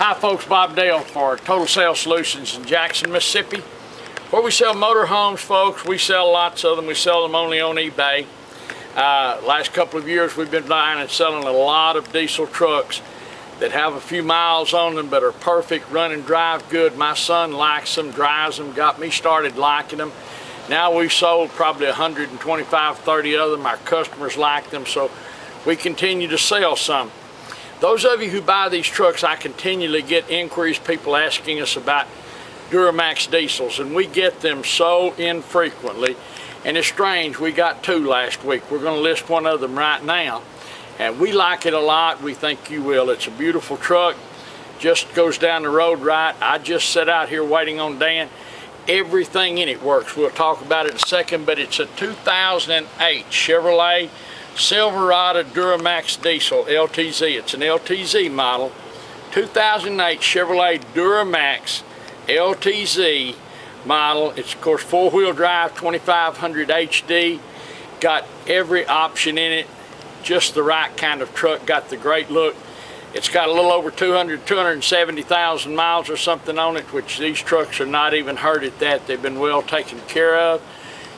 Hi folks, Bob Dale for Total Sales Solutions in Jackson, Mississippi, where we sell motorhomes, folks. We sell lots of them. We sell them only on eBay. Last couple of years we've been buying and selling a lot of diesel trucks that have a few miles on them but are perfect, run and drive good. My son likes them, drives them, got me started liking them. Now we've sold probably 125, 30 of them. Our customers like them, so we continue to sell some. Those of you who buy these trucks, I continually get inquiries, people asking us about DURAMAX diesels, and we get them so infrequently. And it's strange, we got two last week. We're going to list one of them right now. And we like it a lot. We think you will. It's a beautiful truck. Just goes down the road right. I just sat out here waiting on Dan. Everything in it works. We'll talk about it in a second, but it's a 2008 Chevrolet Silverado DURAMAX diesel LTZ. It's an LTZ model. 2008 Chevrolet DURAMAX LTZ model. It's of course four-wheel drive, 2500 HD. Got every option in it. Just the right kind of truck. Got the great look. It's got a little over 270,000 miles or something on it, which these trucks are not even hurt at that. They've been well taken care of.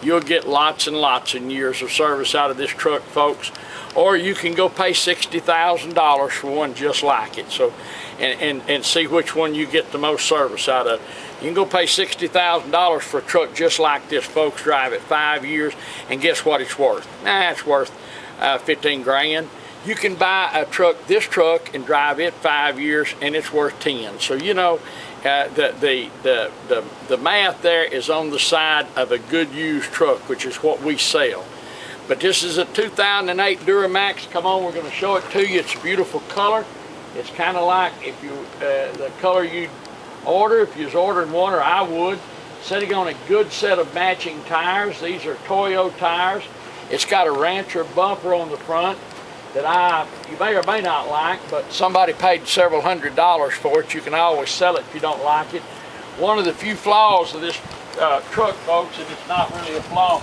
You'll get lots and lots of years of service out of this truck, folks. Or you can go pay $60,000 for one just like it. So, and see which one you get the most service out of. You can go pay $60,000 for a truck just like this, folks. Drive it 5 years, and guess what it's worth? It's worth 15 grand. You can buy a truck, this truck, and drive it 5 years, and it's worth 10. So you know, the math there is on the side of a good used truck, which is what we sell. But this is a 2008 DURAMAX. Come on, we're going to show it to you. It's a beautiful color. It's kind of like if you the color you'd order if you was ordering one, or I would. Sitting on a good set of matching tires. These are Toyo tires. It's got a Rancher bumper on the front that you may or may not like, but somebody paid several $100s for it. You can always sell it if you don't like it. One of the few flaws of this truck, folks, and it's not really a flaw,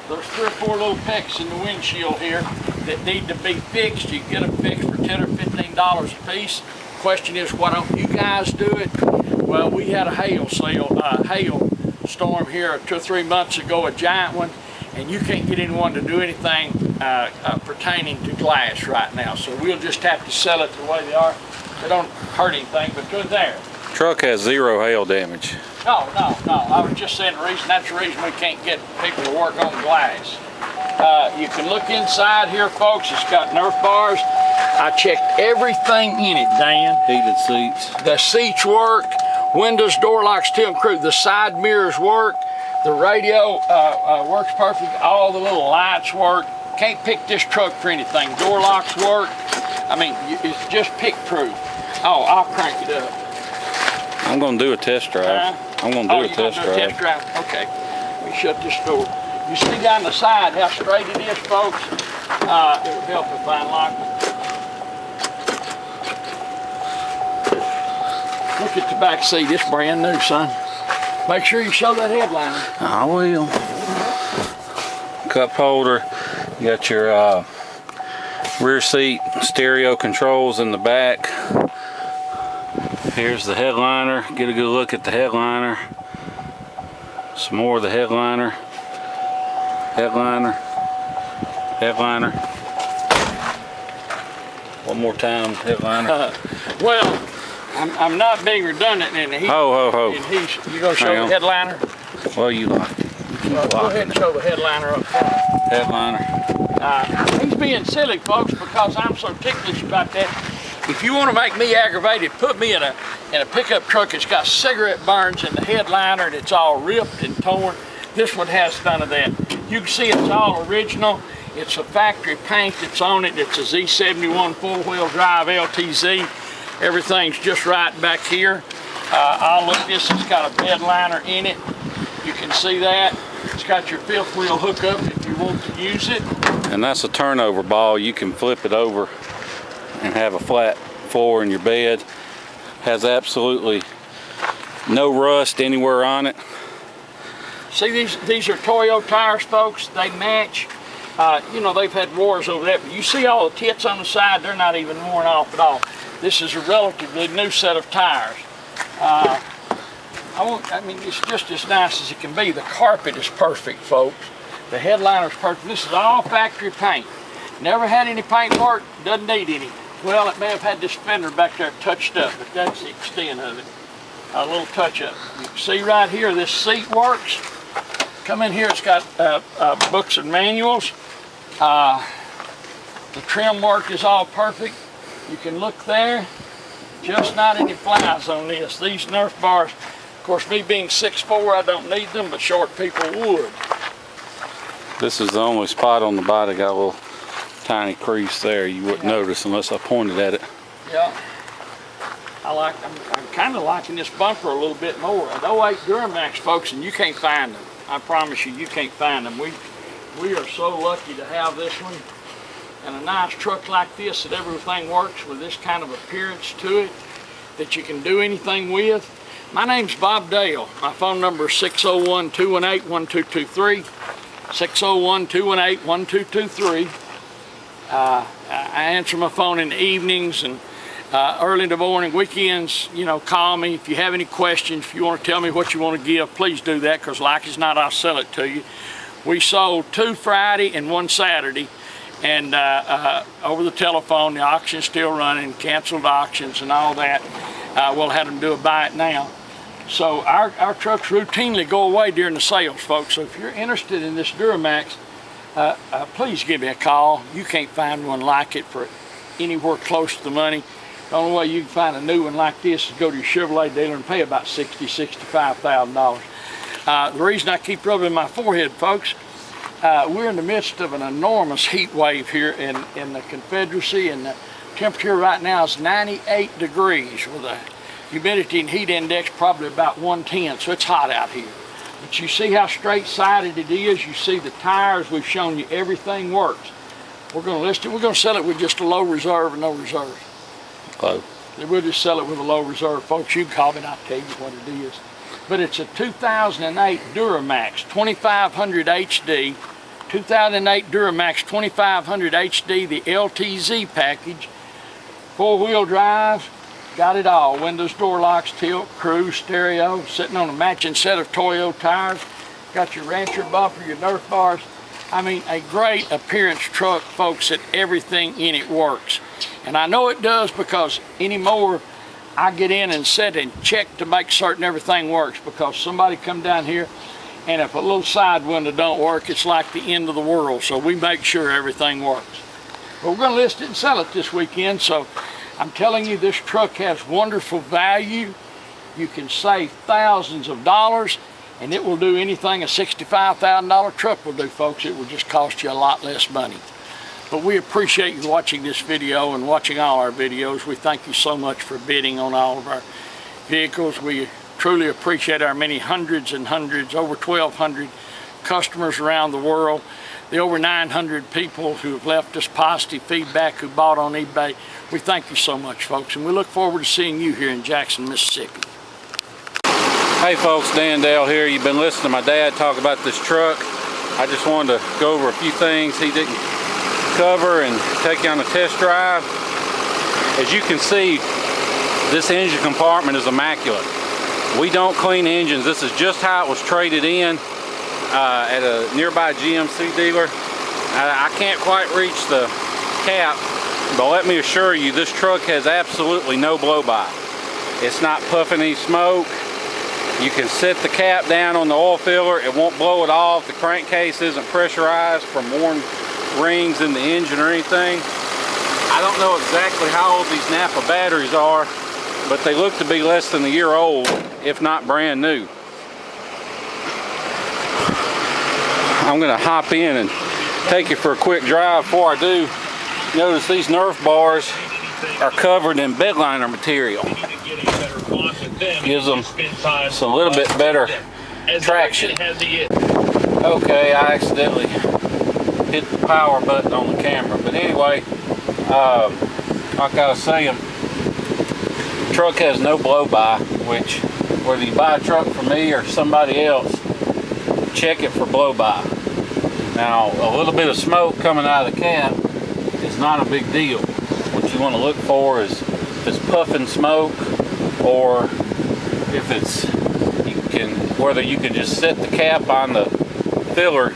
there's 3 or 4 little pecks in the windshield here that need to be fixed. You can get them fixed for $10 or $15 a piece. The question is, why don't you guys do it? Well, we had a hail storm here 2 or 3 months ago, a giant one, and you can't get anyone to do anything pertaining to glass right now. So we'll just have to sell it the way they are. They don't hurt anything, but good there. Truck has 0 hail damage. No. I was just saying that's the reason we can't get people to work on glass. You can look inside here, folks. It's got Nerf bars. I checked everything in it, Dan. Heated seats. The seats work. Windows, door locks, tilt and cruise. The side mirrors work. The radio works perfect. All the little lights work. Can't pick this truck for anything. Door locks work. I mean, it's just pick proof. Oh, I'll crank it up. I'm going to do a test drive. I'm going to do a test drive. Okay. Let me shut this door. You see down the side how straight it is, folks? It would help if I unlock it. Look at the back seat. It's brand new, son. Make sure you show that headliner. I will. Cup holder. You got your rear seat stereo controls in the back. Here's the headliner. Get a good look at the headliner. Some more of the headliner. Headliner. Headliner. One more time, headliner. Well, I'm not being redundant, and you gonna show the headliner? Well, you like it. Well, go ahead and show the headliner up front. Headliner. He's being silly, folks, because I'm so ticklish about that. If you want to make me aggravated, put me in a pickup truck that's got cigarette burns in the headliner and it's all ripped and torn. This one has none of that. You can see it's all original. It's a factory paint that's on it. It's a Z71 4-wheel drive LTZ. Everything's just right back here. I'll look this. It's got a bed liner in it. You can see that. It's got your 5th wheel hookup if you want to use it. And that's a turnover ball. You can flip it over and have a flat floor in your bed. Has absolutely no rust anywhere on it. See, these are Toyo tires, folks. They match. You know, they've had wars over that, but you see all the tits on the side, they're not even worn off at all. This is a relatively new set of tires. I mean, it's just as nice as it can be. The carpet is perfect, folks. The headliner's perfect. This is all factory paint. Never had any paint work, doesn't need any. Well, it may have had this fender back there touched up, but that's the extent of it. A little touch up. You can see right here, this seat works. Come in here, it's got books and manuals. The trim work is all perfect. You can look there, just not any flies on this. These Nerf bars, of course, me being 6'4", I don't need them, but short people would. This is the only spot on the body got a little tiny crease there. You wouldn't notice unless I pointed at it. Yeah. I'm kind of liking this bumper a little bit more. An 08 DURAMAX, folks, and you can't find them. I promise you, you can't find them. We are so lucky to have this one. And a nice truck like this that everything works with this kind of appearance to it, that you can do anything with. My name's Bob Dale. My phone number is 601-218-1223. 601-218-1223. I answer my phone in the evenings and early in the morning, weekends. You know, call me if you have any questions. If you want to tell me what you want to give, please do that, because like as not, I'll sell it to you. We sold 2 Friday and 1 Saturday. And over the telephone, the auction's still running, canceled auctions and all that. We'll have them do a buy it now. So our trucks routinely go away during the sales, folks. So if you're interested in this DURAMAX, please give me a call. You can't find one like it for anywhere close to the money. The only way you can find a new one like this is go to your Chevrolet dealer and pay about $60,000, $65,000. The reason I keep rubbing my forehead, folks, we're in the midst of an enormous heat wave here in the Confederacy, and the temperature right now is 98 degrees with a humidity and heat index probably about 110, so it's hot out here. But you see how straight-sided it is. You see the tires. We've shown you everything works. We're going to list it. We're going to sell it with just a low reserve and no reserve. Low. We'll just sell it with a low reserve, folks. You can call me and I'll tell you what it is. But it's a 2008 DURAMAX 2500 HD. 2008 DURAMAX 2500 HD, the LTZ package, 4-wheel drive, got it all. Windows, door locks, tilt, cruise, stereo, sitting on a matching set of Toyo tires. Got your Rancher bumper, your Nerf bars. I mean, a great appearance truck, folks, that everything in it works. And I know it does, because anymore I get in and sit and check to make certain everything works, because somebody come down here and if a little side window don't work, it's like the end of the world. So we make sure everything works. But we're going to list it and sell it this weekend. So I'm telling you, this truck has wonderful value. You can save thousands of dollars, and it will do anything a $65,000 truck will do, folks. It will just cost you a lot less money. But we appreciate you watching this video and watching all our videos. We thank you so much for bidding on all of our vehicles. We truly appreciate our many hundreds and hundreds, over 1,200 customers around the world, the over 900 people who have left us positive feedback who bought on eBay. We thank you so much, folks, and we look forward to seeing you here in Jackson, Mississippi. Hey folks, Dan Dale here. You've been listening to my dad talk about this truck. I just wanted to go over a few things he didn't cover and take you on a test drive. As you can see, this engine compartment is immaculate. We don't clean engines. This is just how it was traded in at a nearby GMC dealer. I can't quite reach the cap, but let me assure you, this truck has absolutely no blow-by. It's not puffing any smoke. You can set the cap down on the oil filler. It won't blow it off. The crankcase isn't pressurized from worn rings in the engine or anything. I don't know exactly how old these Napa batteries are, but they look to be less than a year old, if not brand new. I'm going to hop in and take you for a quick drive. Before I do, notice these Nerf bars are covered in bedliner material. Gives them a little bit better traction. Okay, I accidentally hit the power button on the camera, but anyway, like I was saying, the truck has no blow-by, which whether you buy a truck from me or somebody else, check it for blow-by. Now, a little bit of smoke coming out of the cap is not a big deal. What you want to look for is if it's puffing smoke, or if it's, whether you can just set the cap on the filler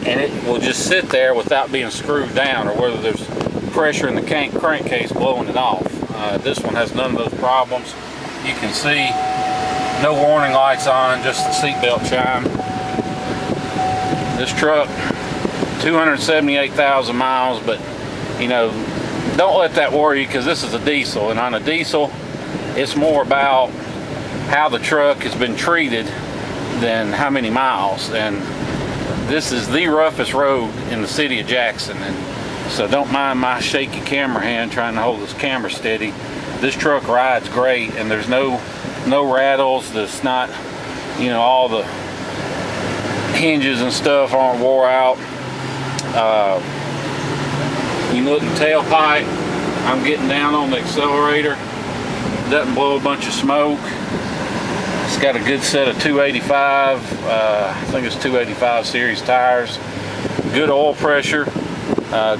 and it will just sit there without being screwed down, or whether there's pressure in the crankcase blowing it off. This one has none of those problems. You can see no warning lights on, just the seatbelt chime. This truck, 278,000 miles, but you know, don't let that worry you, because this is a diesel, and on a diesel it's more about how the truck has been treated than how many miles. And this is the roughest road in the city of Jackson, and so don't mind my shaky camera hand trying to hold this camera steady. This truck rides great, and there's no rattles. There's not, you know, all the hinges and stuff aren't wore out. You look at the tailpipe, I'm getting down on the accelerator. Doesn't blow a bunch of smoke. It's got a good set of 285, I think it's 285 series tires. Good oil pressure,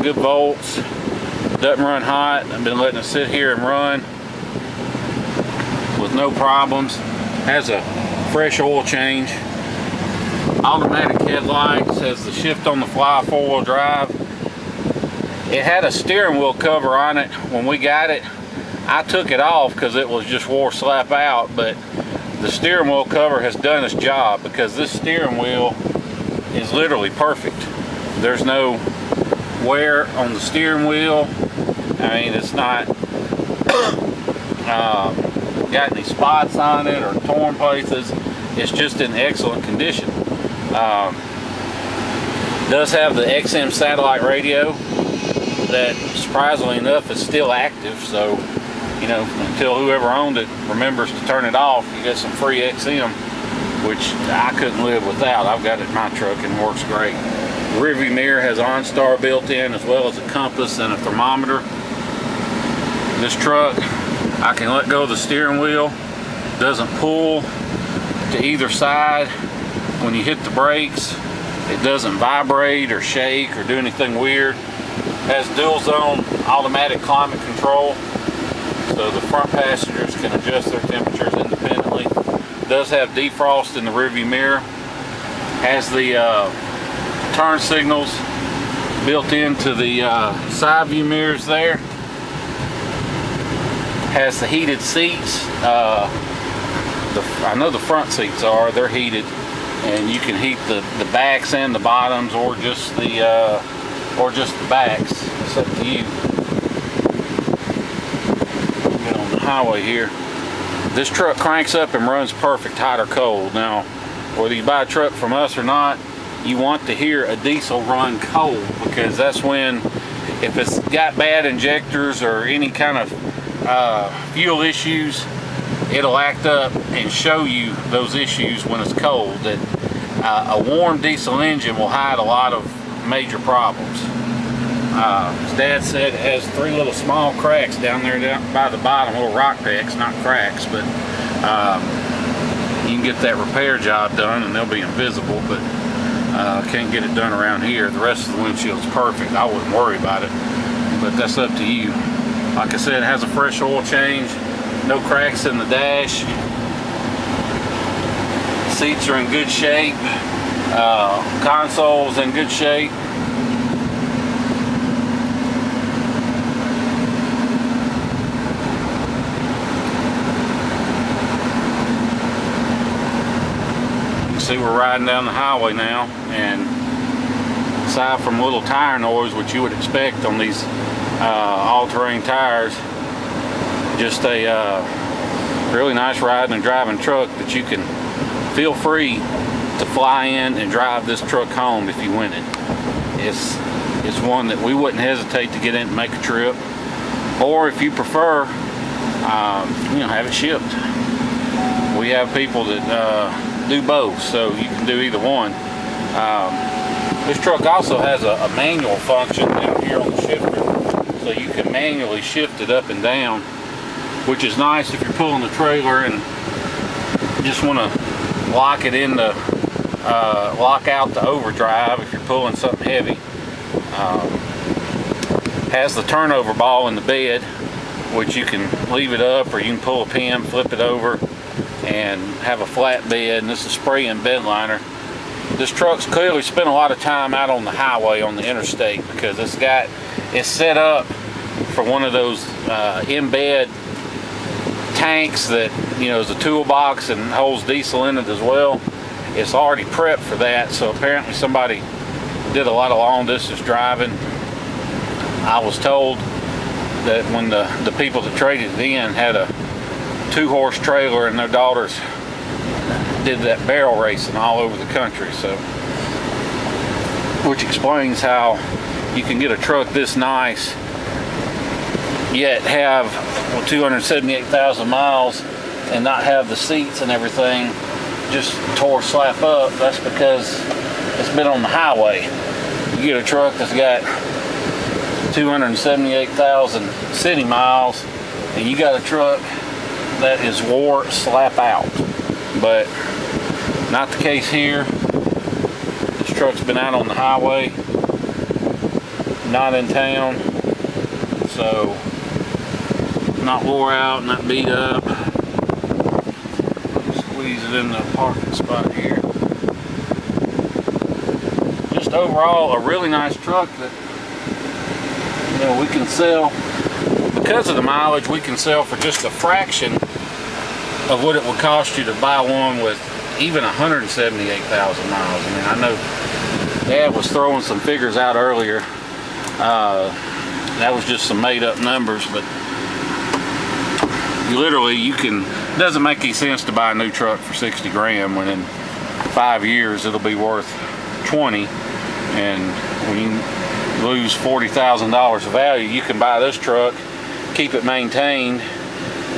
good volts. Doesn't run hot. I've been letting it sit here and run with no problems. Has a fresh oil change. Automatic headlights. Has the shift on the fly 4-wheel drive. It had a steering wheel cover on it when we got it. I took it off because it was just wore slap out, but the steering wheel cover has done its job, because this steering wheel is literally perfect. There's no wear on the steering wheel. I mean, it's not got any spots on it or torn places. It's just in excellent condition. Does have the XM satellite radio that, surprisingly enough, is still active. So, you know, until whoever owned it remembers to turn it off, you get some free XM, which I couldn't live without. I've got it in my truck and it works great. The rear view mirror has OnStar built in, as well as a compass and a thermometer. This truck, I can let go of the steering wheel. Doesn't pull to either side when you hit the brakes. It doesn't vibrate or shake or do anything weird. Has dual zone automatic climate control, so the front passengers can adjust their temperatures independently. Does have defrost in the rearview mirror. Has the turn signals built into the side view mirrors there. Has the heated seats. I know the front seats they're heated, and you can heat the backs and the bottoms, or just the backs. It's up to you. Get on the highway here. This truck cranks up and runs perfect, hot or cold. Now, whether you buy a truck from us or not, you want to hear a diesel run cold, because that's when, if it's got bad injectors or any kind of fuel issues, it'll act up and show you those issues when it's cold. That a warm diesel engine will hide a lot of major problems. His dad said it has 3 little small cracks down there by the bottom, little rock pecks, not cracks, but you can get that repair job done and they'll be invisible, but can't get it done around here. The rest of the windshield's perfect. I wouldn't worry about it, but that's up to you. Like I said, it has a fresh oil change, no cracks in the dash. Seats are in good shape. Console's in good shape. See, we're riding down the highway now, and aside from a little tire noise, which you would expect on these all-terrain tires, just a really nice riding and driving truck that you can feel free to fly in and drive this truck home if you win it. It's one that we wouldn't hesitate to get in and make a trip, or if you prefer, you know, have it shipped. We have people that do both, so you can do either one. This truck also has a manual function down here on the shifter, so you can manually shift it up and down, which is nice if you're pulling the trailer and just want to lock it in the lock out the overdrive if you're pulling something heavy. Has the turnover ball in the bed, which you can leave it up or you can pull a pin, flip it over, and have a flat bed. And this is spray and bed liner. This truck's clearly spent a lot of time out on the highway on the interstate, because it's set up for one of those embed tanks that, you know, is a toolbox and holds diesel in it as well. It's already prepped for that, so apparently somebody did a lot of long distance driving. I was told that when the people that traded it in had a 2-horse trailer and their daughters did that barrel racing all over the country, so which explains how you can get a truck this nice yet have 278,000 miles and not have the seats and everything just tore slap up. That's because it's been on the highway. You get a truck that's got 278,000 city miles and you got a truck that is wore slap out. But not the case here. This truck's been out on the highway, not in town, so not wore out, not beat up. Squeeze it in the parking spot here. Just overall a really nice truck that, you know, we can sell, because of the mileage, we can sell for just a fraction of what it would cost you to buy one with even 178,000 miles. I mean, I know Dad was throwing some figures out earlier. That was just some made up numbers, but you can, it doesn't make any sense to buy a new truck for 60 grand when in 5 years it'll be worth 20, and when you lose $40,000 of value, you can buy this truck, keep it maintained,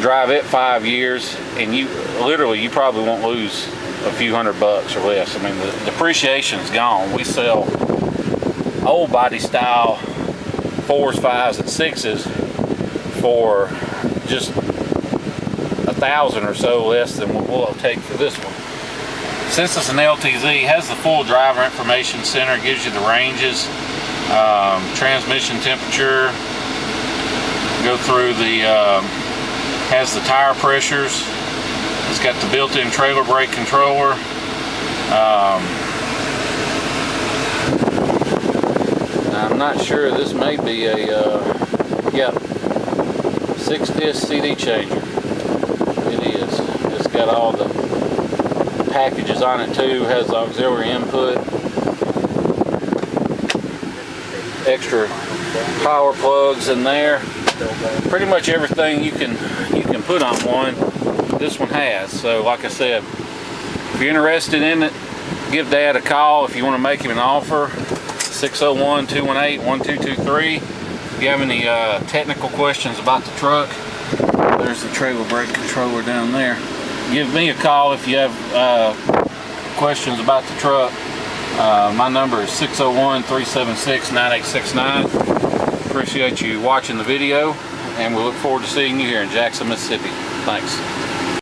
drive it 5 years, and you probably won't lose a few $100 or less. I mean, the depreciation's gone. We sell old body style 4s, 5s, and 6s for just $1,000 or so less than what we'll take for this one. Since it's an LTZ, it has the full driver information center. It gives you the ranges, transmission temperature, go through the, has the tire pressures. It's got the built-in trailer brake controller. I'm not sure, this may be a, yep, 6-disc CD changer. It is. It's got all the packages on it too, has auxiliary input, extra power plugs in there. Pretty much everything you can put on one, this one has. So like I said, if you're interested in it, give Dad a call if you want to make him an offer. 601-218-1223. If you have any technical questions about the truck, there's the trailer brake controller down there. Give me a call if you have questions about the truck. My number is 601-376-9869. Appreciate you watching the video, and we look forward to seeing you here in Jackson, Mississippi. Thanks.